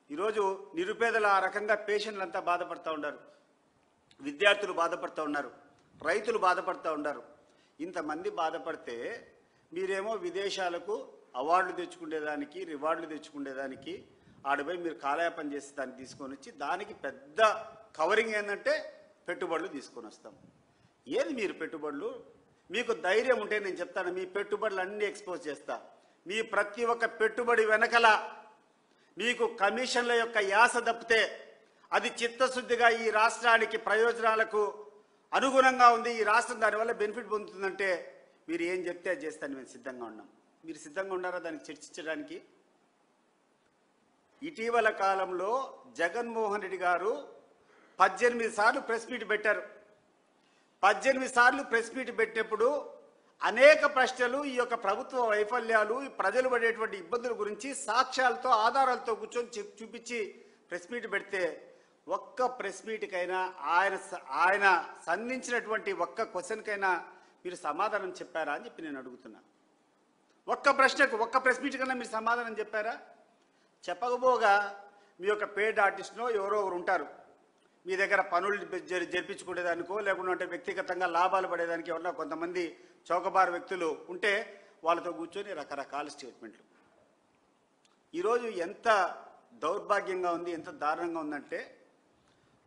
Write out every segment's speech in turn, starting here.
ఈరోజు నిరుపేదల ఆ రకంగా పేషెంట్లంతా బాధపడుతూ ఉన్నారు, విద్యార్థులు బాధపడుతూ ఉన్నారు, రైతులు బాధపడుతూ ఉన్నారు. ఇంతమంది బాధపడితే మీరేమో విదేశాలకు అవార్డులు తెచ్చుకునేదానికి, రివార్డులు తెచ్చుకునేదానికి ఆడపోయి మీరు కాలయాపన చేసి దాన్ని తీసుకొని వచ్చి దానికి పెద్ద కవరింగ్ ఏంటంటే పెట్టుబడులు తీసుకొని వస్తాం. ఏది మీరు పెట్టుబడులు? మీకు ధైర్యం ఉంటే నేను చెప్తాను, మీ పెట్టుబడులు అన్నీ ఎక్స్పోజ్ చేస్తా. మీ ప్రతి ఒక్క పెట్టుబడి వెనకల మీకు కమిషన్ల యొక్క యాస తప్పితే అది చిత్తశుద్ధిగా ఈ రాష్ట్రానికి ప్రయోజనాలకు అనుగుణంగా ఉంది, ఈ రాష్ట్రం దానివల్ల బెనిఫిట్ పొందుతుందంటే మీరు ఏం చెప్తే అది చేస్తాను. మేము సిద్ధంగా ఉన్నాం. మీరు సిద్ధంగా ఉన్నారా దానికి చర్చించడానికి? ఇటీవల కాలంలో జగన్మోహన్ రెడ్డి గారు 18 సార్లు ప్రెస్ మీట్ పెట్టారు. 18 సార్లు ప్రెస్ మీట్ పెట్టినప్పుడు అనేక ప్రశ్నలు, ఈ యొక్క ప్రభుత్వ వైఫల్యాలు, ఈ ప్రజలు పడేటువంటి ఇబ్బందుల గురించి సాక్ష్యాలతో ఆధారాలతో కూర్చొని చూపించి ప్రెస్ మీట్ పెడితే ఒక్క ప్రెస్ మీట్కైనా ఆయన సంధించినటువంటి ఒక్క క్వశ్చన్కైనా మీరు సమాధానం చెప్పారా అని చెప్పి నేను అడుగుతున్నా. ఒక్క ప్రశ్నకు ఒక్క ప్రెస్ మీట్ కన్నా మీరు సమాధానం చెప్పారా? చెప్పకపోగా మీ యొక్క పేడ్ ఆర్టిస్ట్నో ఎవరో ఒకరు ఉంటారు, మీ దగ్గర పనులు జరిపించుకునేదానికో లేకుంటే వ్యక్తిగతంగా లాభాలు పడేదానికి ఎవరన్నా కొంతమంది చౌకబారు వ్యక్తులు ఉంటే వాళ్ళతో కూర్చొని రకరకాల స్టేట్మెంట్లు. ఈరోజు ఎంత దౌర్భాగ్యంగా ఉంది, ఎంత దారుణంగా ఉందంటే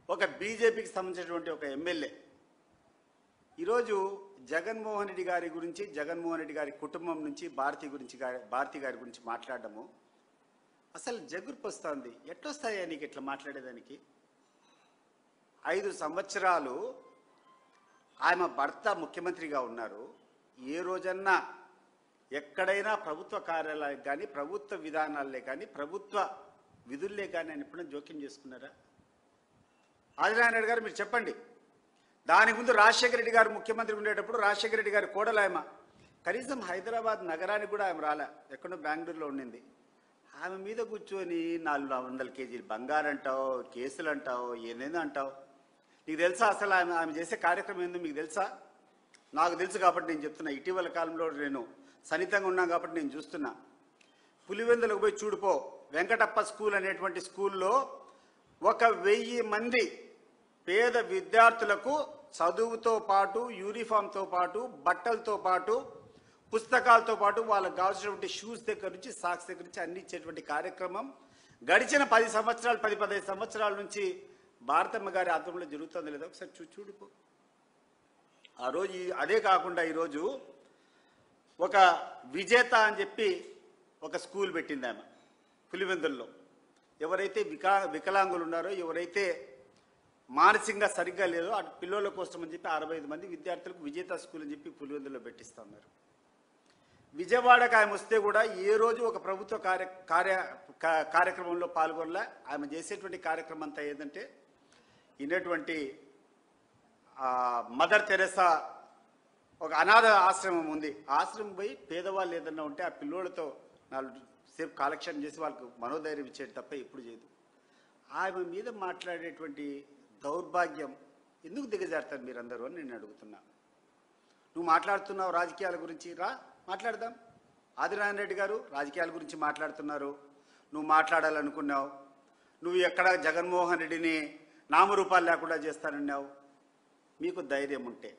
ఒక బీజేపీకి సంబంధించినటువంటి ఒక ఎమ్మెల్యే ఈరోజు జగన్మోహన్ రెడ్డి గారి గురించి, జగన్మోహన్ రెడ్డి గారి కుటుంబం నుంచి భారతి గారి గురించి మాట్లాడడము అసలు జగుర్పు వస్తుంది. ఎట్లొస్తాయా నీకు ఇట్లా మాట్లాడేదానికి? 5 సంవత్సరాలు ఆమె భర్త ముఖ్యమంత్రిగా ఉన్నారు. ఏ రోజన్నా ఎక్కడైనా ప్రభుత్వ కార్యాలయాలకు కానీ, ప్రభుత్వ విధానాలే కానీ, ప్రభుత్వ విధుల్లే కానీ ఆయన ఎప్పుడైనా జోక్యం చేసుకున్నారా? ఆదినారాయణ రెడ్డి గారు మీరు చెప్పండి. దాని ముందు రాజశేఖర రెడ్డి గారు ముఖ్యమంత్రి ఉండేటప్పుడు రాజశేఖర రెడ్డి గారి కోడలు ఆమె కనీసం హైదరాబాద్ నగరానికి కూడా ఆమె రాలే, ఎక్కడో బెంగళూరులో ఉండింది. ఆమె మీద కూర్చొని 400 కేజీలు బంగారు అంటావు, కేసులు అంటావు, ఏనేదో అంటావు. నీకు తెలుసా అసలు ఆమె చేసే కార్యక్రమం ఏందో మీకు తెలుసా? నాకు తెలుసు కాబట్టి నేను చెప్తున్నా. ఇటీవల కాలంలో నేను సన్నిహితంగా ఉన్నాను కాబట్టి నేను చూస్తున్నా. పులివెందులకు పోయి చూడిపో, వెంకటప్ప స్కూల్ అనేటువంటి స్కూల్లో 1000 మంది పేద విద్యార్థులకు చదువుతో పాటు, యూనిఫామ్తో పాటు, బట్టలతో పాటు, పుస్తకాలతో పాటు వాళ్ళకు కావాల్సినటువంటి షూస్ దగ్గర నుంచి, సాక్స్ దగ్గర నుంచి అన్ని ఇచ్చేటువంటి కార్యక్రమం గడిచిన 10-15 సంవత్సరాల నుంచి భారతమ్మ గారి ఆధ్వర్యంలో జరుగుతుందో లేదో ఒకసారి చూడిపో. ఆ రోజు అదే కాకుండా ఈరోజు ఒక విజేత అని చెప్పి ఒక స్కూల్ పెట్టింది ఆమె పులివెందుల్లో. ఎవరైతే వికలాంగులు ఉన్నారో, ఎవరైతే మానసికంగా సరిగ్గా లేదో అటు పిల్లల కోసం అని చెప్పి 65 మంది విద్యార్థులకు విజేత స్కూల్ అని చెప్పి పులివెందుల్లో పెట్టిస్తూ ఉన్నారు. విజయవాడకు ఆమె వస్తే కూడా ఏ రోజు ఒక ప్రభుత్వ కార్యక్రమంలో పాల్గొనలే. ఆమె చేసేటువంటి కార్యక్రమం అంతా ఏంటంటే ఇన్నటువంటి మదర్ తెరెసా ఒక అనాథ ఆశ్రమం ఉంది, ఆశ్రమం పోయి పేదవాళ్ళు ఏదన్నా ఉంటే ఆ పిల్లోళ్ళతో 4 సేపు కాలక్షేపం చేసి వాళ్ళకు మనోధైర్యం ఇచ్చేది తప్ప ఎప్పుడు చేయదు. ఆమె మీద మాట్లాడేటువంటి దౌర్భాగ్యం ఎందుకు దిగజారుతారు మీరందరూ అని నేను అడుగుతున్నా. నువ్వు మాట్లాడుతున్నావు రాజకీయాల గురించి, రా మాట్లాడదాం. ఆదినారాయణ రెడ్డి గారు రాజకీయాల గురించి మాట్లాడుతున్నారు, నువ్వు మాట్లాడాలనుకున్నావు. నువ్వు ఎక్కడ జగన్మోహన్ రెడ్డిని నామరూపాలు లేకుండా చేస్తానన్నావు. మీకు ధైర్యం ఉంటే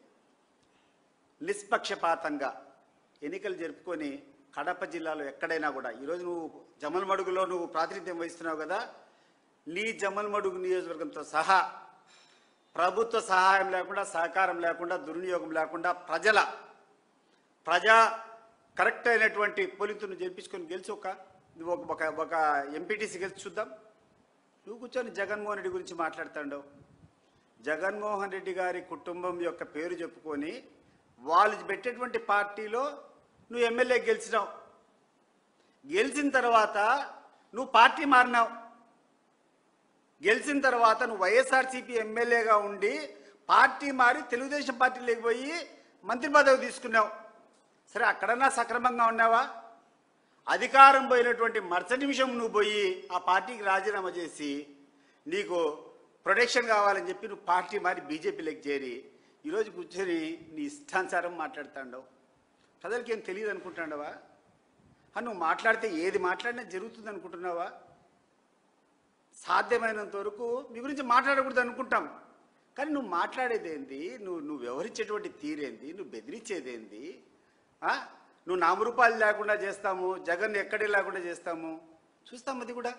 నిష్పక్షపాతంగా ఎన్నికలు జరుపుకొని కడప జిల్లాలో ఎక్కడైనా కూడా, ఈరోజు నువ్వు జమల్మడుగులో నువ్వు ప్రాతినిధ్యం వహిస్తున్నావు కదా, నీ జమల్మడుగు నియోజకవర్గంతో సహా ప్రభుత్వ సహాయం లేకుండా, సహకారం లేకుండా, దుర్వినియోగం లేకుండా ప్రజా కరెక్ట్ అయినటువంటి పోలింగ్ను జరిపించుకొని గెలిచి ఒక ఎంపీటీసీ గెలిచి చూద్దాం. నువ్వు కూర్చొని జగన్మోహన్ రెడ్డి గురించి మాట్లాడుతాండవు. జగన్మోహన్ రెడ్డి గారి కుటుంబం యొక్క పేరు చెప్పుకొని వాళ్ళు పెట్టేటువంటి పార్టీలో నువ్వు ఎమ్మెల్యే గెలిచినావు. గెలిచిన తర్వాత నువ్వు పార్టీ మారినావు. గెలిచిన తర్వాత నువ్వు వైఎస్ఆర్సీపీ ఎమ్మెల్యేగా ఉండి పార్టీ మారి తెలుగుదేశం పార్టీలోకి పోయి మంత్రి పదవి తీసుకున్నావు. సరే, అక్కడన్నా సక్రమంగా ఉన్నావా? అధికారం పోయినటువంటి మరుసటి నిమిషం నువ్వు పోయి ఆ పార్టీకి రాజీనామా చేసి నీకు ప్రొటెక్షన్ కావాలని చెప్పి నువ్వు పార్టీ మారి బీజేపీలోకి చేరి ఈరోజు కూర్చొని నీ ఇష్టానుసారం మాట్లాడుతాండవు. ప్రజలకి ఏం తెలియదు అనుకుంటున్నావా? నువ్వు మాట్లాడితే ఏది మాట్లాడినా జరుగుతుంది అనుకుంటున్నావా? సాధ్యమైనంత వరకు మీ గురించి మాట్లాడకూడదు అనుకుంటాం. కానీ నువ్వు మాట్లాడేదేంది, నువ్వు వ్యవహరించేటువంటి తీరేంది, నువ్వు బెదిరించేదేంది? నువ్వు నామరూపాలు లేకుండా చేస్తాము, జగన్ ఎక్కడే లేకుండా చేస్తాము, చూస్తాం. అది కూడా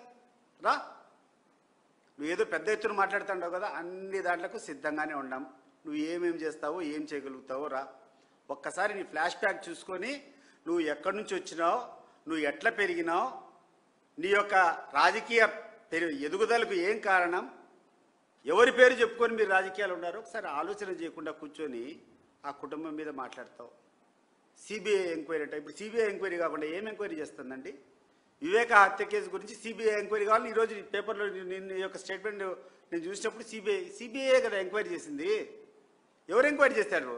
రా, నువ్వు ఏదో పెద్ద ఎత్తున మాట్లాడుతుంటావు కదా, అన్ని దాంట్లకు సిద్ధంగానే ఉన్నాం. నువ్వు ఏమేం చేస్తావో, ఏం చేయగలుగుతావో రా. ఒక్కసారి నీ ఫ్లాష్ బ్యాక్ చూసుకొని నువ్వు ఎక్కడి నుంచి వచ్చినావు, నువ్వు ఎట్లా పెరిగినావు, నీ యొక్క రాజకీయ ఎదుగుదలకు ఏం కారణం, ఎవరి పేరు చెప్పుకొని మీరు రాజకీయాలు ఉన్నారు, ఒకసారి ఆలోచన చేయకుండా కూర్చొని ఆ కుటుంబం మీద మాట్లాడతావు. సిబిఐ ఎంక్వైరీ అంటే ఇప్పుడు సిబిఐ ఎంక్వైరీ కాకుండా ఏం ఎంక్వైరీ చేస్తుందండి? వివేక హత్య కేసు గురించి సిబిఐ ఎంక్వైరీ కావాలని ఈరోజు పేపర్లో నేను యొక్క స్టేట్మెంట్ నేను చూసినప్పుడు సిబిఐ కదా ఎంక్వైరీ చేసింది. ఎవరు ఎంక్వైరీ చేస్తారు?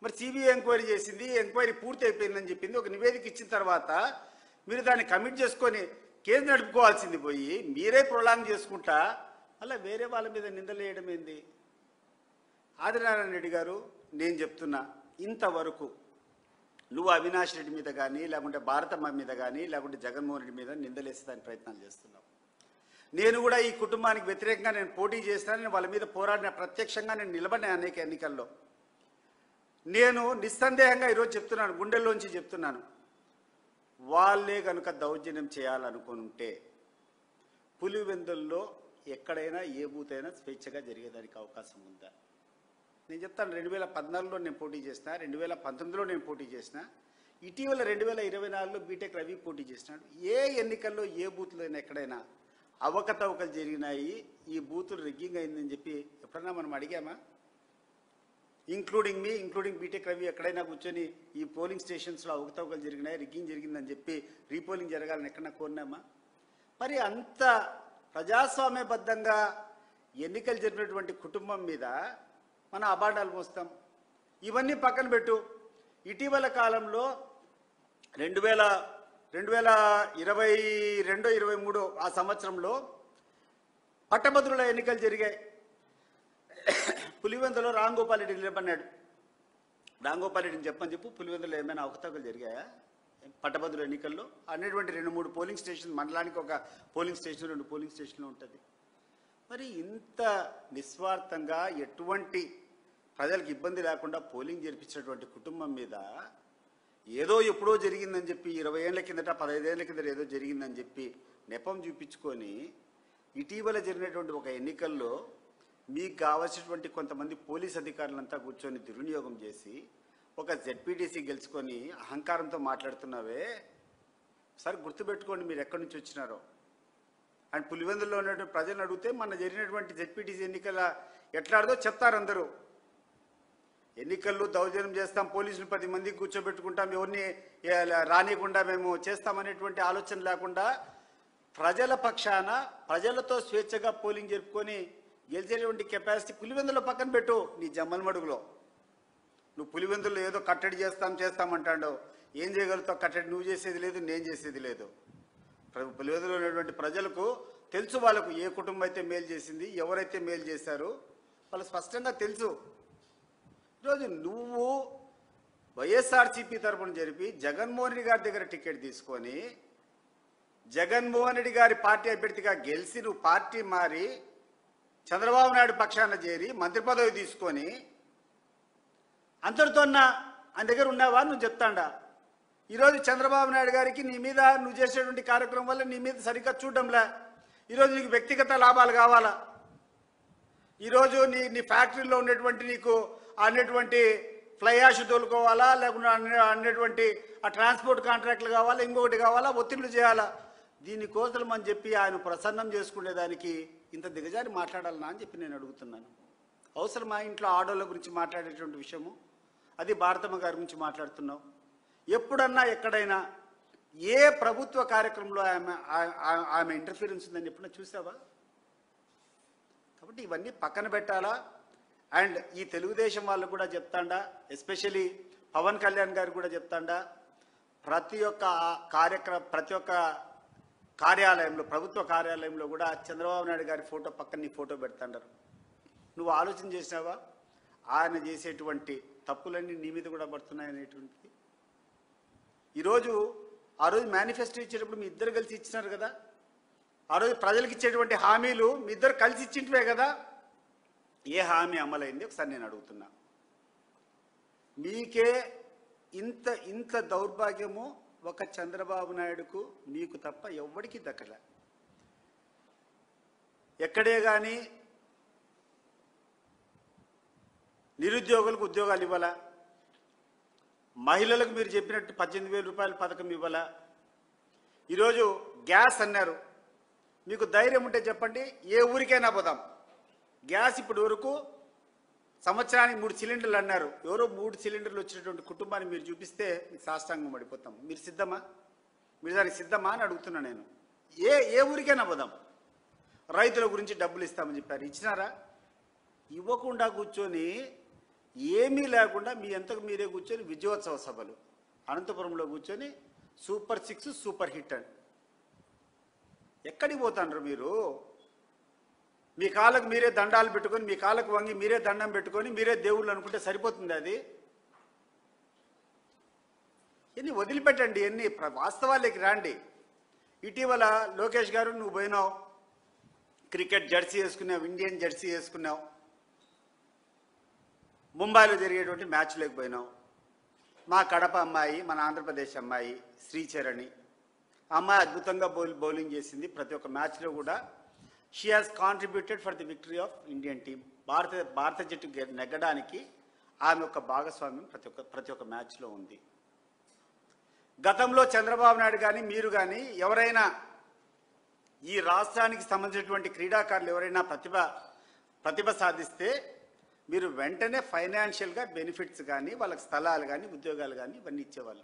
మరి సిబిఐ ఎంక్వైరీ చేసింది, ఎంక్వైరీ పూర్తి అయిపోయిందని చెప్పింది, ఒక నివేదిక ఇచ్చిన తర్వాత మీరు దాన్ని కమిట్ చేసుకొని కేసు నడుపుకోవాల్సింది పోయి మీరే ప్రొలాంగ్ చేసుకుంటా అలా వేరే వాళ్ళ మీద నిందలేయడం ఏంది? ఆదినారాయణ రెడ్డి గారు, నేను చెప్తున్నా, ఇంతవరకు నువ్వు అవినాష్ రెడ్డి మీద కానీ, లేకుంటే భారతమ్మ మీద కానీ, లేకుంటే జగన్మోహన్ రెడ్డి మీద నిందలేసేదానికి ప్రయత్నాలు చేస్తున్నావు. నేను కూడా ఈ కుటుంబానికి వ్యతిరేకంగా నేను పోటీ చేస్తానని వాళ్ళ మీద పోరాడిన, ప్రత్యక్షంగా నేను నిలబడిన అనేక ఎన్నికల్లో. నేను నిస్సందేహంగా ఈరోజు చెప్తున్నాను, గుండెల్లోంచి చెప్తున్నాను, వాళ్ళే కనుక దౌర్జన్యం చేయాలనుకుంటే పులివెందుల్లో ఎక్కడైనా ఏ బూత్ అయినా స్వేచ్ఛగా జరిగేదానికి అవకాశం ఉందా? నేను చెప్తాను, 2014లో నేను పోటీ చేసిన, 2019లో నేను పోటీ చేసిన, ఇటీవల 2024లో బీటెక్ రవి పోటీ చేసినాడు. ఏ ఎన్నికల్లో ఏ బూత్లో అయినా ఎక్కడైనా అవకతవకలు జరిగినాయి, ఈ బూతులు రిగ్గింగ్ అయిందని చెప్పి ఎప్పుడన్నా మనం అడిగామా? ఇంక్లూడింగ్ బీటెక్ రవి ఎక్కడైనా కూర్చొని ఈ పోలింగ్ స్టేషన్స్లో అవకతవకలు జరిగినాయి, రిగ్గింగ్ జరిగిందని చెప్పి రీపోలింగ్ జరగాలని ఎక్కడన్నా కోరినామా? మరి అంత ప్రజాస్వామ్యబద్ధంగా ఎన్నికలు జరిపినటువంటి కుటుంబం మీద మన అబాండాలు మోస్తాం. ఇవన్నీ పక్కన పెట్టు. ఇటీవల కాలంలో 2022-23 ఆ సంవత్సరంలో పట్టభద్రుల ఎన్నికలు జరిగాయి. పులివెందులో రాంగోపాల్ రెడ్డి నిలబడినాడు. రాంగోపాల్ రెడ్డిని చెప్పు, పులివెందులో ఏమైనా అవకతవకలు జరిగాయా పట్టభద్రుల ఎన్నికల్లో? అనేటువంటి 2-3 పోలింగ్ స్టేషన్, మండలానికి ఒక పోలింగ్ స్టేషన్, 2 పోలింగ్ స్టేషన్లు ఉంటుంది. మరి ఇంత నిస్వార్థంగా ఎటువంటి ప్రజలకు ఇబ్బంది లేకుండా పోలింగ్ జరిపించినటువంటి కుటుంబం మీద ఏదో ఎప్పుడో జరిగిందని చెప్పి 20 ఏళ్ల కిందట 15 ఏళ్ల కిందట ఏదో జరిగిందని చెప్పి నెపం చూపించుకొని ఇటీవల జరిగినటువంటి ఒక ఎన్నికల్లో మీకు కావాల్సినటువంటి కొంతమంది పోలీస్ అధికారులంతా కూర్చొని దుర్వినియోగం చేసి ఒక జెడ్పీటీసీ గెలుచుకొని అహంకారంతో మాట్లాడుతున్నావే. సరే గుర్తుపెట్టుకోండి మీరు ఎక్కడి నుంచి వచ్చినారో. అండ్ పులివెందుల్లో ఉన్నటువంటి ప్రజలను అడిగితే మన జరిగినటువంటి జెడ్పీటీసీ ఎన్నికల ఎట్లాడదో చెప్తారు అందరూ. ఎన్నికల్లో దౌర్జన్యం చేస్తాం, పోలీసులు 10 మందికి కూర్చోబెట్టుకుంటాం, ఎవరిని రానియకుండా మేము చేస్తామనేటువంటి ఆలోచన లేకుండా ప్రజల పక్షాన ప్రజలతో స్వేచ్ఛగా పోలింగ్ జరుపుకొని గెలిచేటువంటి కెపాసిటీ పులివెందులో పక్కన పెట్టు. నీ జమ్మలమడుగులో నువ్వు పులివెందుల్లో ఏదో కట్టడి చేస్తామంటాడు. ఏం చేయగలుగుతావు? కట్టడి నువ్వు చేసేది లేదు, నేను చేసేది లేదు. పులివెందులో ఉన్నటువంటి ప్రజలకు తెలుసు, వాళ్ళకు ఏ కుటుంబం అయితే మేలు చేసింది, ఎవరైతే మేలు చేశారో వాళ్ళు స్పష్టంగా తెలుసు. ఈరోజు నువ్వు వైఎస్ఆర్సీపీ తరఫున జరిపి జగన్మోహన్ రెడ్డి గారి దగ్గర టికెట్ తీసుకొని జగన్మోహన్ రెడ్డి గారి పార్టీ అభ్యర్థిగా గెలిచి నువ్వు పార్టీ మారి చంద్రబాబు నాయుడు పక్షాన చేరి మంత్రి పదవి తీసుకొని అంతటితో ఆయన దగ్గర ఉన్నావా నువ్వు చెప్తాండా? ఈరోజు చంద్రబాబు నాయుడు గారికి నీ మీద నువ్వు చేసేటువంటి కార్యక్రమం వల్ల నీ మీద సరిగ్గా చూడడంలే. ఈరోజు నీకు వ్యక్తిగత లాభాలు కావాలా? ఈరోజు నీ ఫ్యాక్టరీలో ఉండేటువంటి నీకు అన్నటువంటి ఫ్లై యాష్ తోలుకోవాలా, లేకుండా అన్నటువంటి ఆ ట్రాన్స్పోర్ట్ కాంట్రాక్ట్లు కావాలా, ఇంకొకటి కావాలా, ఒత్తిళ్లు చేయాలా? దీనికోసం అని చెప్పి ఆయన ప్రసన్నం చేసుకునేదానికి ఇంత దిగజారి మాట్లాడాలనా అని చెప్పి నేను అడుగుతున్నాను. అవసరమా ఇంట్లో ఆడోళ్ళ గురించి మాట్లాడేటువంటి విషయము? అది భారతమ్మ గారి గురించి మాట్లాడుతున్నావు. ఎప్పుడన్నా ఎక్కడైనా ఏ ప్రభుత్వ కార్యక్రమంలో ఆమె ఇంటర్ఫీరెన్స్ ఉందని ఎప్పుడన్నా చూసావా? కాబట్టి ఇవన్నీ పక్కన పెట్టాలా. అండ్ ఈ తెలుగుదేశం వాళ్ళు కూడా చెప్తాండా, ఎస్పెషలీ పవన్ కళ్యాణ్ గారు కూడా చెప్తాండా, ప్రతి ఒక్క కార్యాలయంలో, ప్రభుత్వ కార్యాలయంలో కూడా చంద్రబాబు నాయుడు గారి ఫోటో పక్కన నీ ఫోటో పెడతాండారు. నువ్వు ఆలోచన చేసినావా? ఆయన చేసేటువంటి తప్పులన్నీ నీ మీద కూడా పడుతున్నాయనేటువంటిది. ఆ రోజు మేనిఫెస్టో ఇచ్చేటప్పుడు మీ ఇద్దరు కలిసి ఇచ్చినారు కదా. ఆ రోజు ప్రజలకు ఇచ్చేటువంటి హామీలు మీ ఇద్దరు కలిసి ఇచ్చింటివే కదా, ఏ హామీ అమలైంది ఒకసారి నేను అడుగుతున్నా. మీకే ఇంత ఇంత దౌర్భాగ్యము ఒక చంద్రబాబు నాయుడుకు మీకు తప్ప ఎవ్వడికి దక్కలే. ఎక్కడే కానీ నిరుద్యోగులకు ఉద్యోగాలు ఇవ్వాలా, మహిళలకు మీరు చెప్పినట్టు 18,000 రూపాయల పథకం ఇవ్వాలా. ఈరోజు గ్యాస్ అన్నారు, మీకు ధైర్యం ఉంటే చెప్పండి, ఏ ఊరికైనా పోదాం. గ్యాస్ ఇప్పటి వరకు సంవత్సరానికి 3 సిలిండర్లు అన్నారు. ఎవరో 3 సిలిండర్లు వచ్చినటువంటి కుటుంబాన్ని మీరు చూపిస్తే మీకు సాష్టాంగం పడిపోతాం. మీరు సిద్ధమా? మీరు దానికి సిద్ధమా అని అడుగుతున్నా నేను. ఏ ఊరికైనా పోదాం. రైతుల గురించి డబ్బులు ఇస్తామని చెప్పారు, ఇచ్చినారా? ఇవ్వకుండా కూర్చొని ఏమీ లేకుండా మీ అంతకు మీరే కూర్చొని విజయోత్సవ సభలు అనంతపురంలో కూర్చొని సూపర్ 6 సూపర్ హిట్ అని ఎక్కడికి పోతాండ్రు మీరు? మీ కాళ్ళకు మీరే దండాలు పెట్టుకొని, మీ కాళ్ళకు వంగి మీరే దండం పెట్టుకొని మీరే దేవుళ్ళు అనుకుంటే సరిపోతుంది. అది ఎన్ని వదిలిపెట్టండి, ఎన్ని వాస్తవాలకి రాండి. ఇటీవల లోకేష్ గారు నువ్వు పోయినావు, క్రికెట్ జెర్సీ వేసుకున్నావు, ఇండియన్ జెర్సీ వేసుకున్నావు, ముంబైలో జరిగేటువంటి మ్యాచ్లోకి పోయినావు. మా కడప అమ్మాయి, మన ఆంధ్రప్రదేశ్ అమ్మాయి శ్రీచరణి అమ్మాయి అద్భుతంగా బౌలింగ్ చేసింది. ప్రతి ఒక్క మ్యాచ్లో కూడా she has contributed for the victory of Indian team. భారత జట్టు నెగ్గడానికి ఆమె యొక్క భాగస్వామ్యం ప్రతి ఒక్క మ్యాచ్లో ఉంది. గతంలో చంద్రబాబు నాయుడు కానీ మీరు కానీ ఎవరైనా ఈ రాష్ట్రానికి సంబంధించినటువంటి క్రీడాకారులు ఎవరైనా ప్రతిభ సాధిస్తే మీరు వెంటనే ఫైనాన్షియల్గా బెనిఫిట్స్ కానీ వాళ్ళకి స్థలాలు కానీ ఉద్యోగాలు కానీ ఇవన్నీ ఇచ్చేవాళ్ళు.